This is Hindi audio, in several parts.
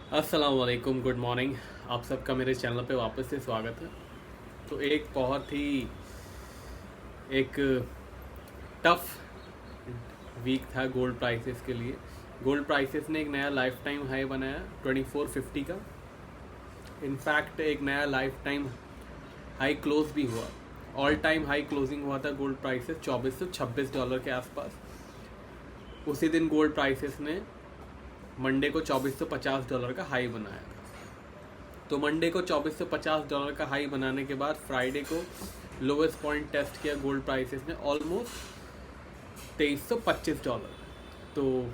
अस्सलाम वालेकुम, गुड मॉर्निंग। आप सबका मेरे चैनल पे वापस से स्वागत है। तो एक बहुत ही एक टफ वीक था गोल्ड प्राइसेस के लिए। गोल्ड प्राइसेस ने एक नया लाइफ टाइम हाई बनाया 2450 का। इनफैक्ट एक नया लाइफ टाइम हाई क्लोज भी हुआ। ऑल टाइम हाई क्लोजिंग हुआ था गोल्ड प्राइसेस $2426 के आसपास। उसी दिन गोल्ड प्राइसेस ने मंडे को $2450 का हाई बनाया। तो मंडे को $2450 का हाई बनाने के बाद फ्राइडे को लोवेस्ट पॉइंट टेस्ट किया गोल्ड प्राइसेस ने ऑलमोस्ट $2325। तो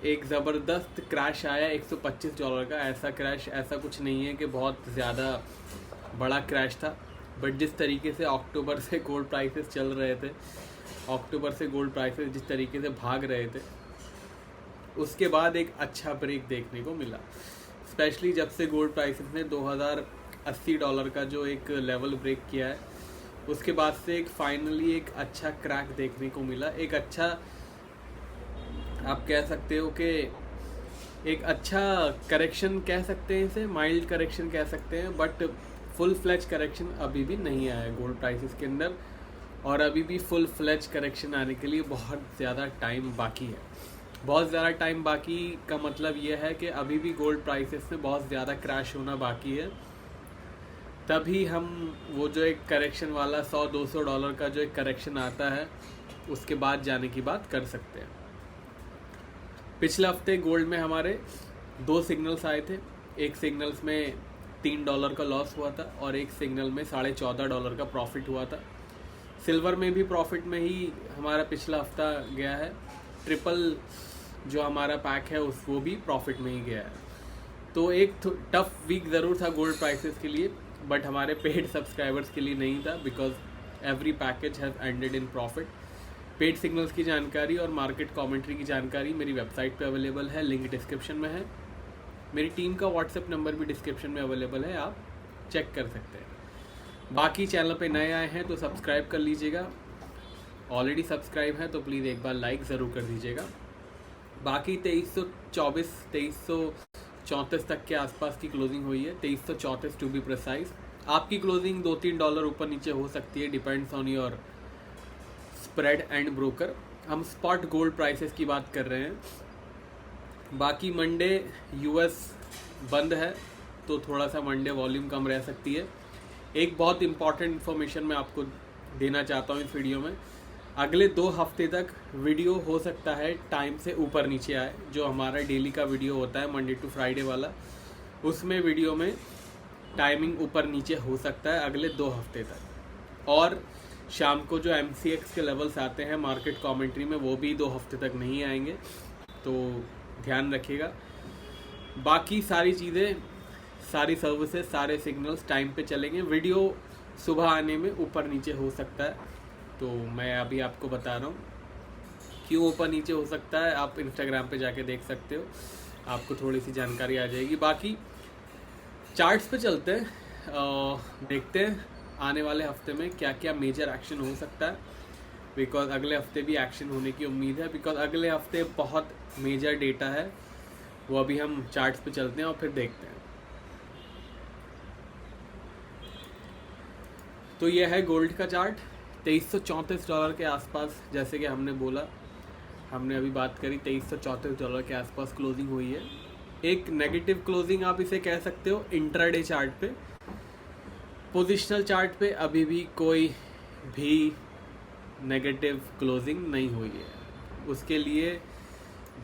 एक ज़बरदस्त क्रैश आया $125 का। ऐसा क्रैश ऐसा कुछ नहीं है कि बहुत ज़्यादा बड़ा क्रैश था, बट जिस तरीके से अक्टूबर से गोल्ड प्राइसेस चल रहे थे, अक्टूबर से गोल्ड प्राइसेस जिस तरीके से भाग रहे थे, उसके बाद एक अच्छा ब्रेक देखने को मिला। स्पेशली जब से गोल्ड प्राइसेस ने $2080 का जो एक लेवल ब्रेक किया है, उसके बाद से एक फाइनली एक अच्छा क्रैक देखने को मिला। एक अच्छा, आप कह सकते हो कि एक अच्छा करेक्शन कह सकते हैं, इसे माइल्ड करेक्शन कह सकते हैं, बट फुल फ्लेज करेक्शन अभी भी नहीं आया है गोल्ड प्राइसेस के अंदर। और अभी भी फुल फ्लेज करेक्शन आने के लिए बहुत ज़्यादा टाइम बाकी है। बहुत ज़्यादा टाइम बाकी का मतलब यह है कि अभी भी गोल्ड प्राइसेस में बहुत ज़्यादा क्रैश होना बाकी है, तभी हम वो जो एक करेक्शन वाला $100-200 का जो एक करेक्शन आता है, उसके बाद जाने की बात कर सकते हैं। पिछले हफ्ते गोल्ड में हमारे दो सिग्नल्स आए थे। एक सिग्नल्स में $3 का लॉस हुआ था और एक सिग्नल में $14.5 का प्रॉफिट हुआ था। सिल्वर में भी प्रॉफिट में ही हमारा पिछला हफ्ता गया है। ट्रिपल जो हमारा पैक है उस वो भी प्रॉफिट में ही गया है। तो एक टफ वीक ज़रूर था गोल्ड प्राइसेस के लिए, बट हमारे पेड सब्सक्राइबर्स के लिए नहीं था, because every package has ended in profit. Paid signals की जानकारी और मार्केट कमेंट्री की जानकारी मेरी वेबसाइट पे अवेलेबल है, लिंक डिस्क्रिप्शन में है। मेरी टीम का व्हाट्सएप नंबर भी डिस्क्रिप्शन में अवेलेबल है, आप चेक कर सकते हैं। बाकी चैनल पे नए आए हैं तो सब्सक्राइब कर लीजिएगा, ऑलरेडी सब्सक्राइब है तो प्लीज़ एक बार लाइक ज़रूर कर दीजिएगा। बाकी 2334 तक के आसपास की क्लोजिंग हुई है, 2334 टू बी प्रिसाइज। आपकी क्लोजिंग $2-3 ऊपर नीचे हो सकती है, depends on your spread and broker. हम स्पॉट गोल्ड प्राइसेस की बात कर रहे हैं। बाकी मंडे यूएस बंद है, तो थोड़ा सा मंडे वॉल्यूम कम रह सकती है। एक बहुत इंपॉर्टेंट इन्फॉर्मेशन मैं आपको देना चाहता हूँ इस वीडियो में। अगले 2 हफ्ते तक वीडियो हो सकता है टाइम से ऊपर नीचे आए। जो हमारा डेली का वीडियो होता है मंडे टू फ्राइडे वाला, उसमें वीडियो में टाइमिंग ऊपर नीचे हो सकता है अगले 2 हफ्ते तक। और शाम को जो MCX के लेवल्स आते हैं मार्केट कमेंट्री में, वो भी 2 हफ्ते तक नहीं आएंगे, तो ध्यान रखिएगा। बाकी सारी चीज़ें, सारी सर्विसेज, सारे सिग्नल्स टाइम पे चलेंगे। वीडियो सुबह आने में ऊपर नीचे हो सकता है, तो मैं अभी आपको बता रहा हूँ क्यों ऊपर नीचे हो सकता है। आप इंस्टाग्राम पे जाके देख सकते हो, आपको थोड़ी सी जानकारी आ जाएगी। बाकी चार्ट्स पे चलते हैं, देखते हैं आने वाले हफ्ते में क्या क्या मेजर एक्शन हो सकता है, बिकॉज अगले हफ्ते भी एक्शन होने की उम्मीद है। बिकॉज अगले हफ्ते बहुत मेजर डेटा है, वो अभी हम चार्ट्स पे चलते हैं और फिर देखते हैं। तो ये है गोल्ड का चार्ट, $2334 के आसपास। जैसे कि हमने बोला, हमने अभी बात करी, $2334 के आसपास क्लोजिंग हुई है। एक नेगेटिव क्लोजिंग आप इसे कह सकते हो इंट्राडे चार्ट पे। पोजिशनल चार्ट पे अभी भी कोई भी नेगेटिव क्लोजिंग नहीं हुई है। उसके लिए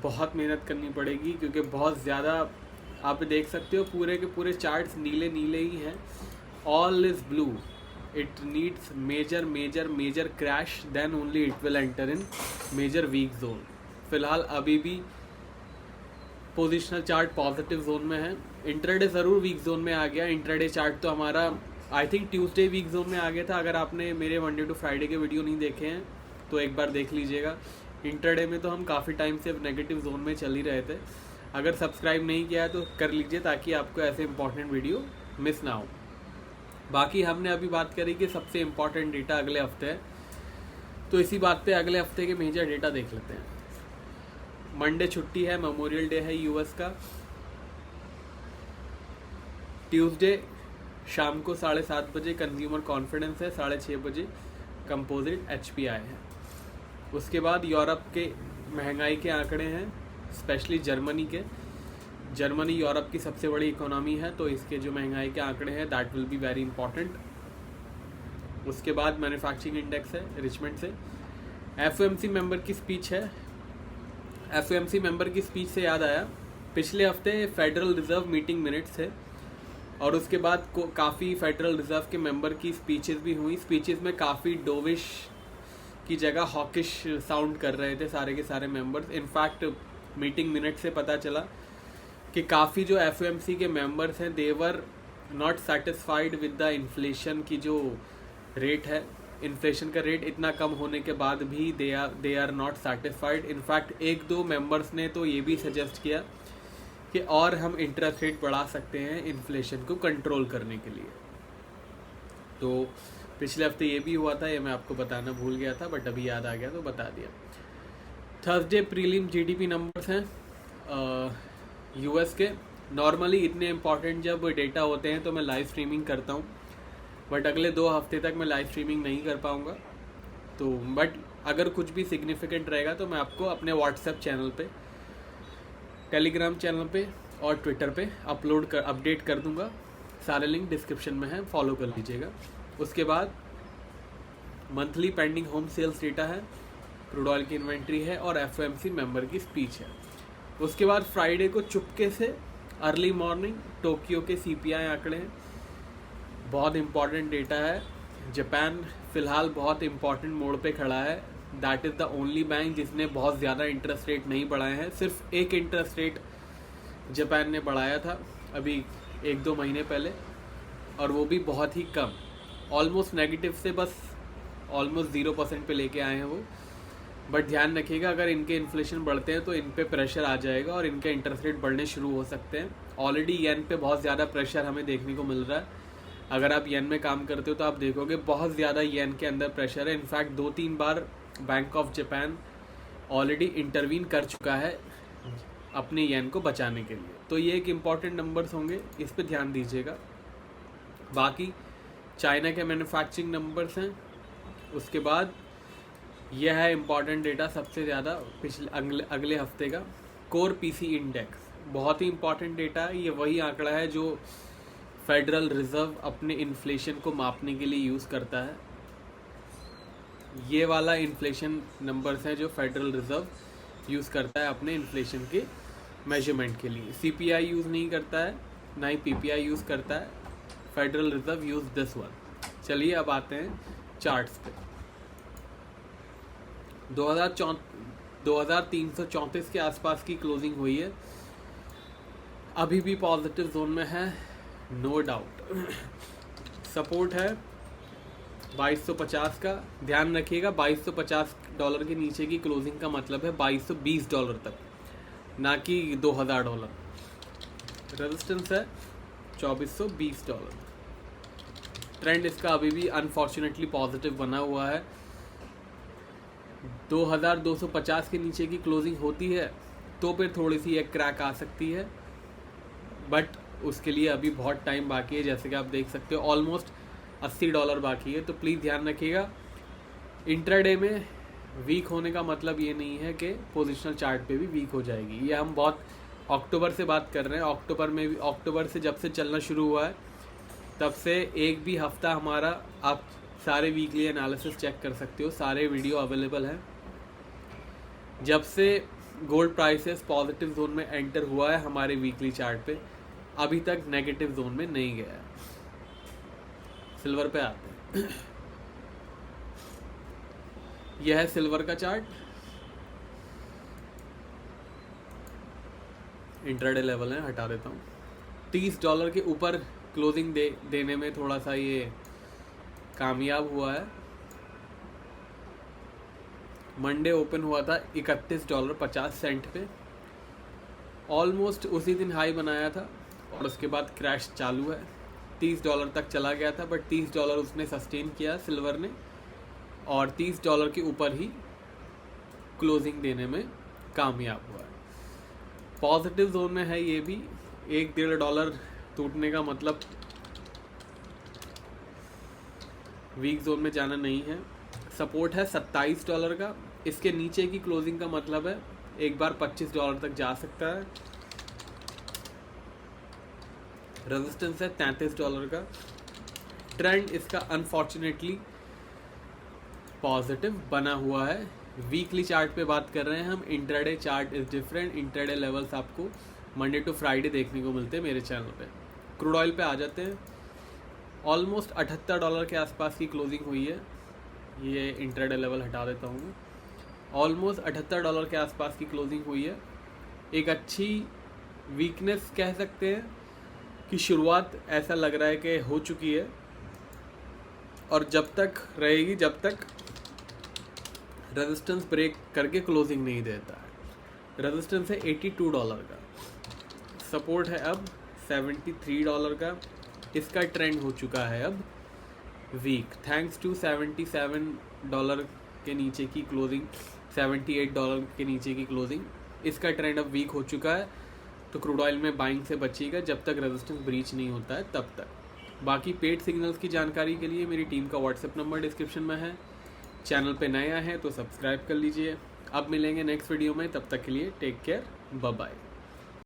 बहुत मेहनत करनी पड़ेगी, क्योंकि बहुत ज़्यादा आप देख सकते हो पूरे के पूरे चार्ट्स नीले नीले ही हैं। All is blue. It needs major crash, then only it will enter in major weak zone. फिलहाल अभी भी पोजिशनल चार्ट पॉजिटिव जोन में है। इंट्राडे ज़रूर वीक जोन में आ गया। इंट्राडे चार्ट तो हमारा I think Tuesday week zone में आ गया था। अगर आपने मेरे मंडे टू फ्राइडे के वीडियो नहीं देखे हैं तो एक बार देख लीजिएगा। इंट्राडे में तो हम काफ़ी टाइम से नेगेटिव जोन में चल ही रहे थे। अगर सब्सक्राइब नहीं किया है तो कर लीजिए, ताकि आपको ऐसे इंपॉर्टेंट वीडियो मिस ना हो। बाकी हमने अभी बात करी कि सबसे इम्पॉर्टेंट डेटा अगले हफ्ते है, तो इसी बात पे अगले हफ्ते के मेजर डेटा देख लेते हैं। मंडे छुट्टी है, मेमोरियल डे है यूएस का। ट्यूसडे शाम को 7:30 बजे कंज्यूमर कॉन्फिडेंस है, 6:30 बजे कंपोजिट HPI है। उसके बाद यूरोप के महंगाई के आंकड़े हैं, स्पेशली जर्मनी यूरोप की सबसे बड़ी इकोनॉमी है, तो इसके जो महंगाई के आंकड़े हैं that will be very important. उसके बाद मैन्युफैक्चरिंग इंडेक्स है रिचमंड से। FOMC मेंबर की स्पीच है। FOMC मेंबर की स्पीच से याद आया, पिछले हफ्ते फेडरल रिजर्व मीटिंग मिनट्स थे और उसके बाद काफ़ी फेडरल रिजर्व के मेंबर की स्पीचेस भी हुई। स्पीचेस में काफ़ी डोविश की जगह हॉकिश साउंड कर रहे थे सारे के सारे मेंबर्स। इनफैक्ट मीटिंग मिनट से पता चला कि काफ़ी जो FOMC के मेंबर्स हैं they were not satisfied with the inflation की जो रेट है, इन्फ्लेशन का रेट इतना कम होने के बाद भी they are not satisfied. In fact 1-2 members ने तो ये भी सजेस्ट किया कि और हम इंटरेस्ट रेट बढ़ा सकते हैं इन्फ्लेशन को कंट्रोल करने के लिए। तो पिछले हफ्ते ये भी हुआ था, ये मैं आपको बताना भूल गया था बट अभी याद आ गया तो बता दिया। थर्सडे प्रीलिम GDP नंबर्स हैं US के। नॉर्मली इतने इम्पॉर्टेंट जब डेटा होते हैं तो मैं लाइव स्ट्रीमिंग करता हूँ, बट अगले 2 हफ्ते तक मैं लाइव स्ट्रीमिंग नहीं कर पाऊँगा। तो बट अगर कुछ भी सिग्निफिकेंट रहेगा तो मैं आपको अपने व्हाट्सएप चैनल पे, टेलीग्राम चैनल पे और ट्विटर पे अपडेट कर दूंगा। सारे लिंक डिस्क्रिप्शन में है, फॉलो कर लीजिएगा। उसके बाद monthly pending home sales data है, क्रूड ऑयल की इन्वेंट्री है और FOMC मेंबर की स्पीच है। उसके बाद फ्राइडे को चुपके से अर्ली मॉर्निंग टोक्यो के CPI आंकड़े हैं, बहुत इंपॉर्टेंट डेटा है। जापान फ़िलहाल बहुत इंपॉर्टेंट मोड़ पे खड़ा है। That is the only bank जिसने बहुत ज़्यादा इंटरेस्ट रेट नहीं बढ़ाए हैं। सिर्फ एक इंटरेस्ट रेट जापान ने बढ़ाया था अभी 1-2 महीने पहले, और वो भी बहुत ही कम, ऑलमोस्ट नेगेटिव से बस ऑलमोस्ट 0% पे लेके आए हैं वो। बट ध्यान रखिएगा, अगर इनके इन्फ्लेशन बढ़ते हैं तो इन पे प्रेशर आ जाएगा और इनके इंटरेस्ट रेट बढ़ने शुरू हो सकते हैं। ऑलरेडी येन पे बहुत ज़्यादा प्रेशर हमें देखने को मिल रहा है। अगर आप येन में काम करते हो तो आप देखोगे बहुत ज़्यादा येन के अंदर प्रेशर है। In fact 2-3 bar bank of Japan already intervene कर चुका है अपने येन को बचाने के लिए। तो ये एक इम्पॉर्टेंट नंबर्स होंगे, इस पे ध्यान दीजिएगा। बाकी चाइना के मैन्युफैक्चरिंग नंबर्स हैं। उसके बाद यह है इम्पॉर्टेंट डेटा सबसे ज़्यादा अगले हफ्ते का, कोर PC इंडेक्स। बहुत ही इम्पॉर्टेंट डेटा है। ये वही आंकड़ा है जो फेडरल रिजर्व अपने इन्फ्लेशन को मापने के लिए यूज़ करता है। ये वाला इन्फ्लेशन नंबर्स हैं जो फेडरल रिजर्व यूज़ करता है अपने इन्फ्लेशन के मेजरमेंट के लिए। CPI यूज़ नहीं करता है, ना ही PPI यूज़ करता है। Federal reserve use this one. चलिए अब आते हैं चार्ट्स पे। 2334 के आसपास की क्लोजिंग हुई है, अभी भी पॉजिटिव जोन में है, नो डाउट। सपोर्ट है $2250 का। ध्यान रखिएगा, $2250 के नीचे की क्लोजिंग का मतलब है $2220 तक, ना कि $2000। रेजिस्टेंस है $2420। ट्रेंड इसका अभी भी अनफॉर्चुनेटली पॉजिटिव बना हुआ है। 2250 के नीचे की क्लोजिंग होती है तो फिर थोड़ी सी एक क्रैक आ सकती है, बट उसके लिए अभी बहुत टाइम बाकी है। जैसे कि आप देख सकते हो ऑलमोस्ट $80 बाकी है। तो प्लीज़ ध्यान रखिएगा, इंट्राडे में वीक होने का मतलब ये नहीं है कि पोजिशनल चार्ट पे भी वीक हो जाएगी। ये हम बहुत अक्टूबर से बात कर रहे हैं। अक्टूबर से जब से चलना शुरू हुआ है तब से एक भी हफ्ता हमारा, आप सारे वीकली एनालिसिस चेक कर सकते हो, सारे वीडियो अवेलेबल हैं। जब से गोल्ड प्राइसेस पॉजिटिव जोन में एंटर हुआ है हमारे वीकली चार्ट पे, अभी तक नेगेटिव जोन में नहीं गया है। सिल्वर पे आते हैं। यह है सिल्वर का चार्ट, इंट्राडे लेवल है, हटा देता हूँ। $30 के ऊपर क्लोजिंग देने में थोड़ा सा ये कामयाब हुआ है। मंडे ओपन हुआ था $31.50 पे, ऑलमोस्ट उसी दिन हाई बनाया था और उसके बाद क्रैश चालू है। $30 तक चला गया था, बट $30 उसने सस्टेन किया सिल्वर ने, और $30 के ऊपर ही क्लोजिंग देने में कामयाब हुआ है। पॉजिटिव जोन में है ये भी, $1-1.5 टूटने का मतलब वीक जोन में जाना नहीं है। सपोर्ट है $27 का, इसके नीचे की क्लोजिंग का मतलब है एक बार $25 तक जा सकता है। रेजिस्टेंस है $33 का। ट्रेंड इसका अनफॉर्चुनेटली पॉजिटिव बना हुआ है। वीकली चार्ट पे बात कर रहे हैं हम, intraday chart is different. Intraday levels आपको मंडे टू फ्राइडे देखने को मिलते हैं मेरे चैनल पे। क्रूड ऑयल पे आ जाते हैं। ऑलमोस्ट $78 के आसपास की क्लोजिंग हुई है। ये इंट्राडे लेवल हटा देता हूँ मैं। ऑलमोस्ट $78 के आसपास की क्लोजिंग हुई है। एक अच्छी वीकनेस कह सकते हैं कि शुरुआत ऐसा लग रहा है कि हो चुकी है, और जब तक रहेगी जब तक रेजिस्टेंस ब्रेक करके क्लोजिंग नहीं देता है। रेजिस्टेंस है $82 का। सपोर्ट है अब $73 का। इसका ट्रेंड हो चुका है अब वीक, थैंक्स टू $77 के नीचे की क्लोजिंग, $78 के नीचे की क्लोजिंग। इसका ट्रेंड अब वीक हो चुका है। तो क्रूड ऑयल में बाइंग से बचिएगा जब तक रेजिस्टेंस ब्रीच नहीं होता है तब तक। बाकी पेड सिग्नल्स की जानकारी के लिए मेरी टीम का व्हाट्सएप नंबर डिस्क्रिप्शन में है। चैनल पे नया है तो सब्सक्राइब कर लीजिए। अब मिलेंगे नेक्स्ट वीडियो में, तब तक के लिए टेक केयर, बाय बाय।